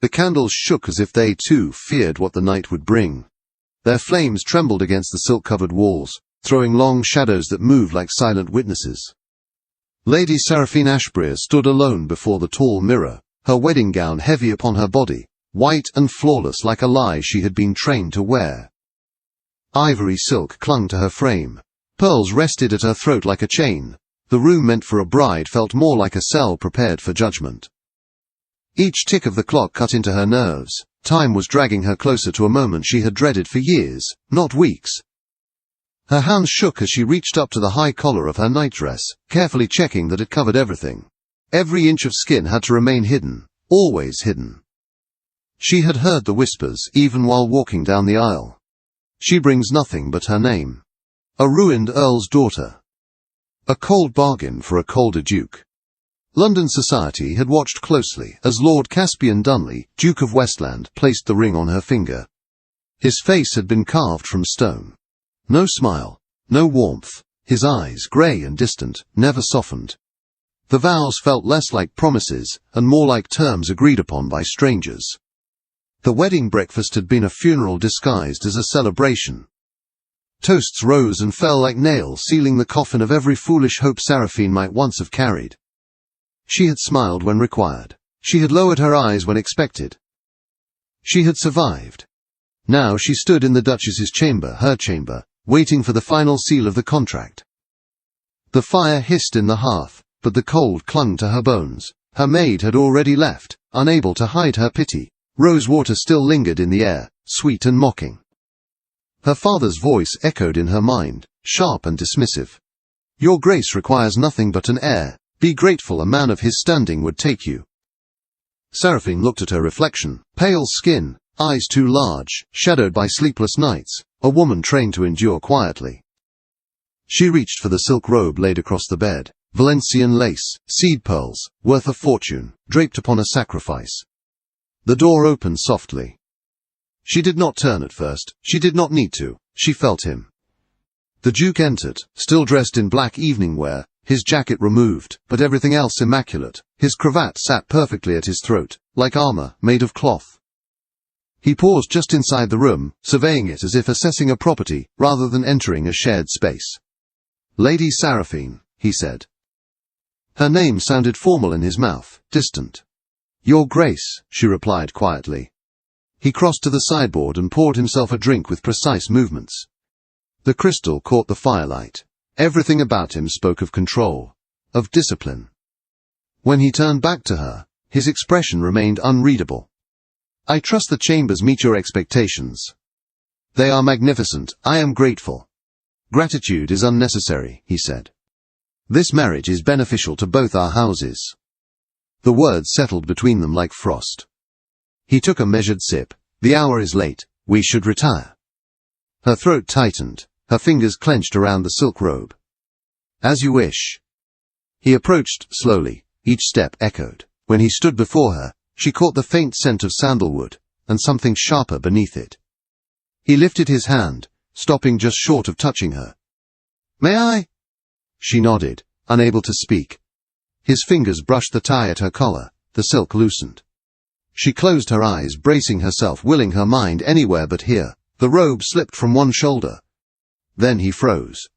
The candles shook as if they, too, feared what the night would bring. Their flames trembled against the silk-covered walls, throwing long shadows that moved like silent witnesses. Lady Seraphine Ashbria stood alone before the tall mirror, her wedding gown heavy upon her body, white and flawless like a lie she had been trained to wear. Ivory silk clung to her frame. Pearls rested at her throat like a chain. The room meant for a bride felt more like a cell prepared for judgment. Each tick of the clock cut into her nerves. Time was dragging her closer to a moment she had dreaded for years, not weeks. Her hands shook as she reached up to the high collar of her nightdress, carefully checking that it covered everything. Every inch of skin had to remain hidden, always hidden. She had heard the whispers, even while walking down the aisle. She brings nothing but her name. A ruined earl's daughter. A cold bargain for a colder duke. London society had watched closely as Lord Caspian Dunley, Duke of Westland, placed the ring on her finger. His face had been carved from stone. No smile, no warmth, his eyes, grey and distant, never softened. The vows felt less like promises and more like terms agreed upon by strangers. The wedding breakfast had been a funeral disguised as a celebration. Toasts rose and fell like nails, sealing the coffin of every foolish hope Seraphine might once have carried. She had smiled when required. She had lowered her eyes when expected. She had survived. Now she stood in the Duchess's chamber, her chamber, waiting for the final seal of the contract. The fire hissed in the hearth, but the cold clung to her bones. Her maid had already left, unable to hide her pity. Rose water still lingered in the air, sweet and mocking. Her father's voice echoed in her mind, sharp and dismissive. Your Grace requires nothing but an heir. Be grateful a man of his standing would take you. Seraphine looked at her reflection, pale skin, eyes too large, shadowed by sleepless nights, a woman trained to endure quietly. She reached for the silk robe laid across the bed, Valencian lace, seed pearls, worth a fortune, draped upon a sacrifice. The door opened softly. She did not turn at first. She did not need to. She felt him. The Duke entered, still dressed in black evening wear, his jacket removed, but everything else immaculate. His cravat sat perfectly at his throat, like armor made of cloth. He paused just inside the room, surveying it as if assessing a property, rather than entering a shared space. Lady Seraphine, he said. Her name sounded formal in his mouth, distant. Your Grace, she replied quietly. He crossed to the sideboard and poured himself a drink with precise movements. The crystal caught the firelight. Everything about him spoke of control, of discipline. When he turned back to her, his expression remained unreadable. I trust the chambers meet your expectations. They are magnificent. I am grateful. Gratitude is unnecessary, he said. This marriage is beneficial to both our houses. The words settled between them like frost. He took a measured sip. The hour is late. We should retire. Her throat tightened. Her fingers clenched around the silk robe. As you wish. He approached slowly. Each step echoed. When he stood before her, she caught the faint scent of sandalwood, and something sharper beneath it. He lifted his hand, stopping just short of touching her. May I? She nodded, unable to speak. His fingers brushed the tie at her collar. The silk loosened. She closed her eyes, bracing herself, willing her mind anywhere but here. The robe slipped from one shoulder. Then he froze.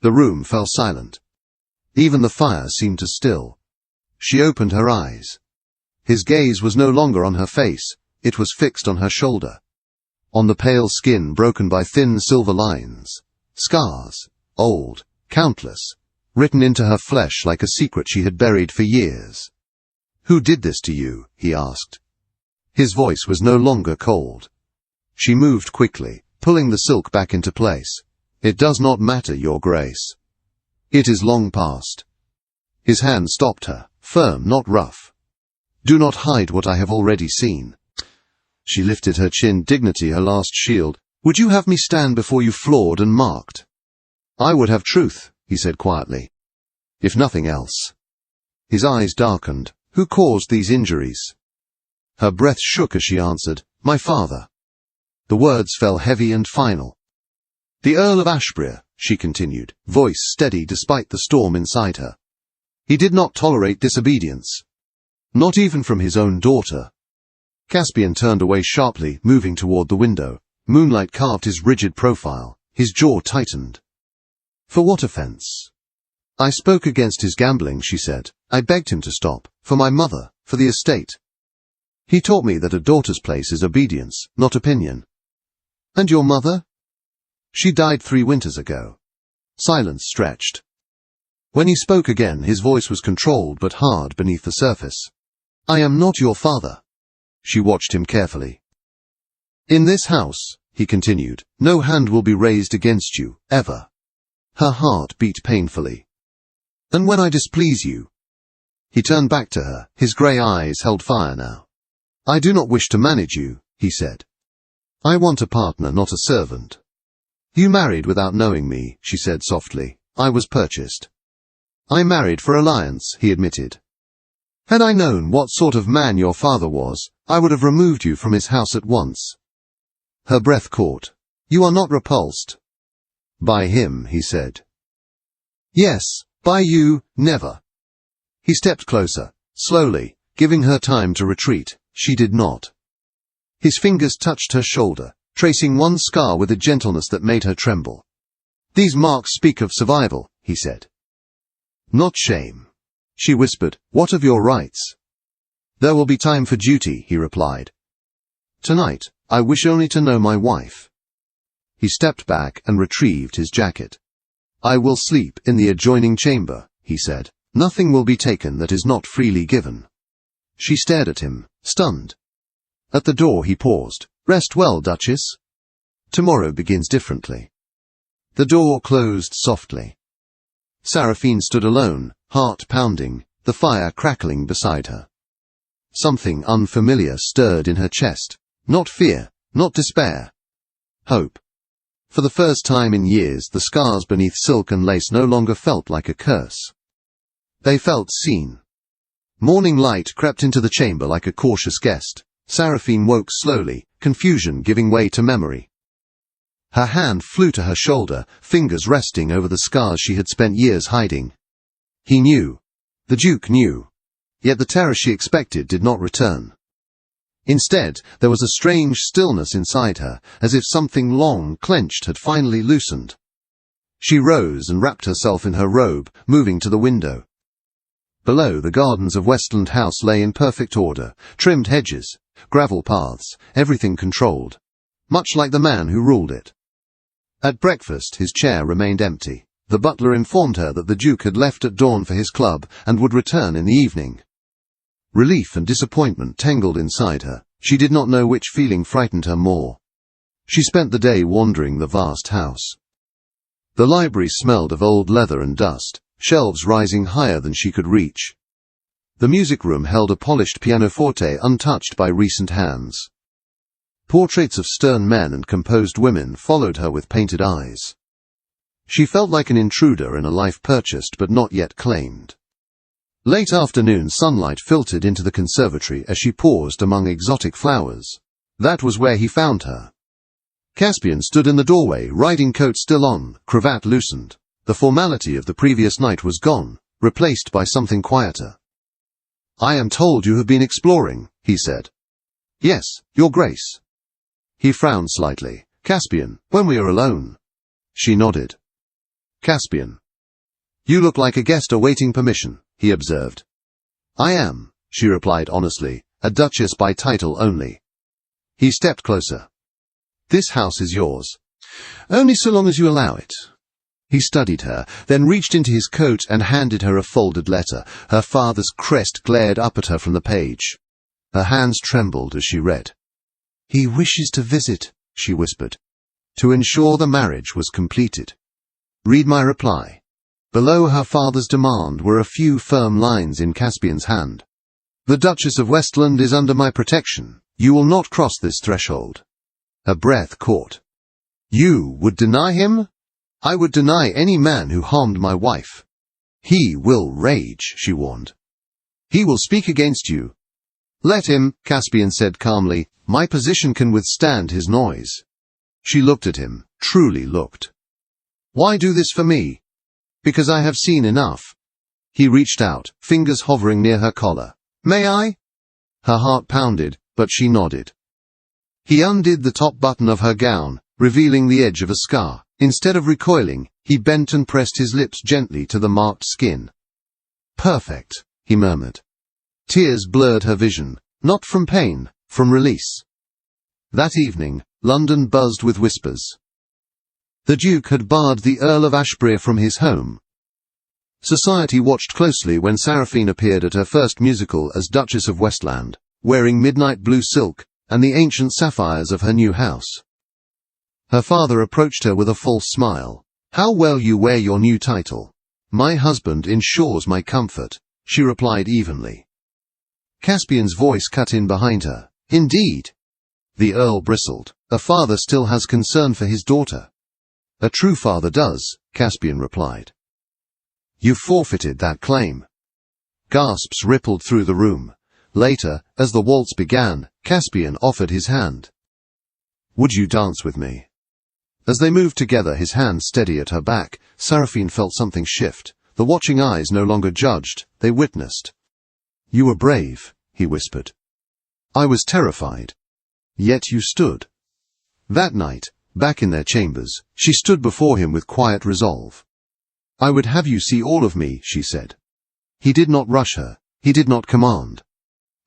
The room fell silent. Even the fire seemed to still. She opened her eyes. His gaze was no longer on her face. It was fixed on her shoulder. On the pale skin broken by thin silver lines. Scars. Old. Countless. Written into her flesh like a secret she had buried for years. Who did this to you? He asked. His voice was no longer cold. She moved quickly, pulling the silk back into place. It does not matter, Your Grace. It is long past. His hand stopped her, firm, not rough. Do not hide what I have already seen. She lifted her chin, dignity her last shield. Would you have me stand before you flawed and marked? I would have truth, he said quietly. If nothing else. His eyes darkened. Who caused these injuries? Her breath shook as she answered, My father. The words fell heavy and final. The Earl of Ashbria, she continued, voice steady despite the storm inside her. He did not tolerate disobedience. Not even from his own daughter. Caspian turned away sharply, moving toward the window. Moonlight carved his rigid profile. His jaw tightened. For what offense? I spoke against his gambling, she said. I begged him to stop. For my mother. For the estate. He taught me that a daughter's place is obedience, not opinion. And your mother? She died 3 winters ago. Silence stretched. When he spoke again, his voice was controlled but hard beneath the surface. I am not your father. She watched him carefully. In this house, he continued, no hand will be raised against you, ever. Her heart beat painfully. And when I displease you? He turned back to her, his grey eyes held fire now. I do not wish to manage you, he said. I want a partner, not a servant. You married without knowing me, she said softly. I was purchased. I married for alliance, he admitted. Had I known what sort of man your father was, I would have removed you from his house at once. Her breath caught. You are not repulsed. By him, he said. Yes, by you, never. He stepped closer, slowly, giving her time to retreat. She did not. His fingers touched her shoulder, tracing one scar with a gentleness that made her tremble. These marks speak of survival, he said. Not shame. She whispered, what of your rights? There will be time for duty, he replied. Tonight, I wish only to know my wife. He stepped back and retrieved his jacket. I will sleep in the adjoining chamber, he said. Nothing will be taken that is not freely given. She stared at him, stunned. At the door he paused. Rest well, Duchess. Tomorrow begins differently. The door closed softly. Seraphine stood alone, heart pounding, the fire crackling beside her. Something unfamiliar stirred in her chest. Not fear, not despair. Hope. For the first time in years, the scars beneath silk and lace no longer felt like a curse. They felt seen. Morning light crept into the chamber like a cautious guest. Seraphine woke slowly, confusion giving way to memory. Her hand flew to her shoulder, fingers resting over the scars she had spent years hiding. He knew. The Duke knew. Yet the terror she expected did not return. Instead, there was a strange stillness inside her, as if something long clenched had finally loosened. She rose and wrapped herself in her robe, moving to the window. Below, the gardens of Westland House lay in perfect order, trimmed hedges, gravel paths, everything controlled. Much like the man who ruled it. At breakfast, his chair remained empty. The butler informed her that the Duke had left at dawn for his club and would return in the evening. Relief and disappointment tangled inside her. She did not know which feeling frightened her more. She spent the day wandering the vast house. The library smelled of old leather and dust, shelves rising higher than she could reach. The music room held a polished pianoforte untouched by recent hands. Portraits of stern men and composed women followed her with painted eyes. She felt like an intruder in a life purchased but not yet claimed. Late afternoon sunlight filtered into the conservatory as she paused among exotic flowers. That was where he found her. Caspian stood in the doorway, riding coat still on, cravat loosened. The formality of the previous night was gone, replaced by something quieter. I am told you have been exploring, he said. Yes, Your Grace. He frowned slightly. Caspian, when we are alone. She nodded. Caspian. You look like a guest awaiting permission, he observed. I am, she replied honestly, a duchess by title only. He stepped closer. This house is yours. Only so long as you allow it. He studied her, then reached into his coat and handed her a folded letter. Her father's crest glared up at her from the page. Her hands trembled as she read. He wishes to visit, she whispered, to ensure the marriage was completed. Read my reply. Below her father's demand were a few firm lines in Caspian's hand. The Duchess of Westland is under my protection. You will not cross this threshold. Her breath caught. You would deny him? I would deny any man who harmed my wife. He will rage, she warned. He will speak against you. Let him, Caspian said calmly. My position can withstand his noise. She looked at him, truly looked. Why do this for me? Because I have seen enough. He reached out, fingers hovering near her collar. May I? Her heart pounded. but she nodded. He undid the top button of her gown, revealing the edge of a scar. Instead of recoiling, he bent and pressed his lips gently to the marked skin. "Perfect," he murmured. Tears blurred her vision, not from pain, from release. That evening, London buzzed with whispers. The Duke had barred the Earl of Ashbury from his home. Society watched closely when Seraphine appeared at her first musical as Duchess of Westland, wearing midnight blue silk and the ancient sapphires of her new house. Her father approached her with a false smile. "How well you wear your new title." "My husband ensures my comfort," she replied evenly. Caspian's voice cut in behind her. "Indeed?" The Earl bristled. "A father still has concern for his daughter." "A true father does," Caspian replied. "You forfeited that claim." Gasps rippled through the room. Later, as the waltz began, Caspian offered his hand. "Would you dance with me?" As they moved together, his hand steady at her back, Seraphine felt something shift. The watching eyes no longer judged, they witnessed. "You were brave," he whispered. "I was terrified. Yet you stood." That night, back in their chambers, she stood before him with quiet resolve. "I would have you see all of me," she said. He did not rush her. He did not command.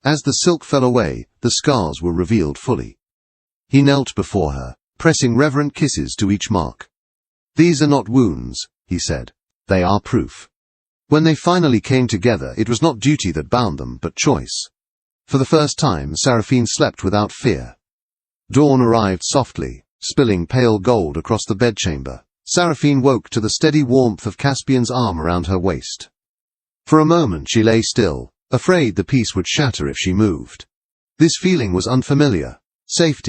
As the silk fell away, the scars were revealed fully. He knelt before her, pressing reverent kisses to each mark. "These are not wounds," he said. "They are proof." When they finally came together, it was not duty that bound them, but choice. For the first time, Seraphine slept without fear. Dawn arrived softly, spilling pale gold across the bedchamber. Seraphine woke to the steady warmth of Caspian's arm around her waist. For a moment she lay still, afraid the peace would shatter if she moved. This feeling was unfamiliar. Safety.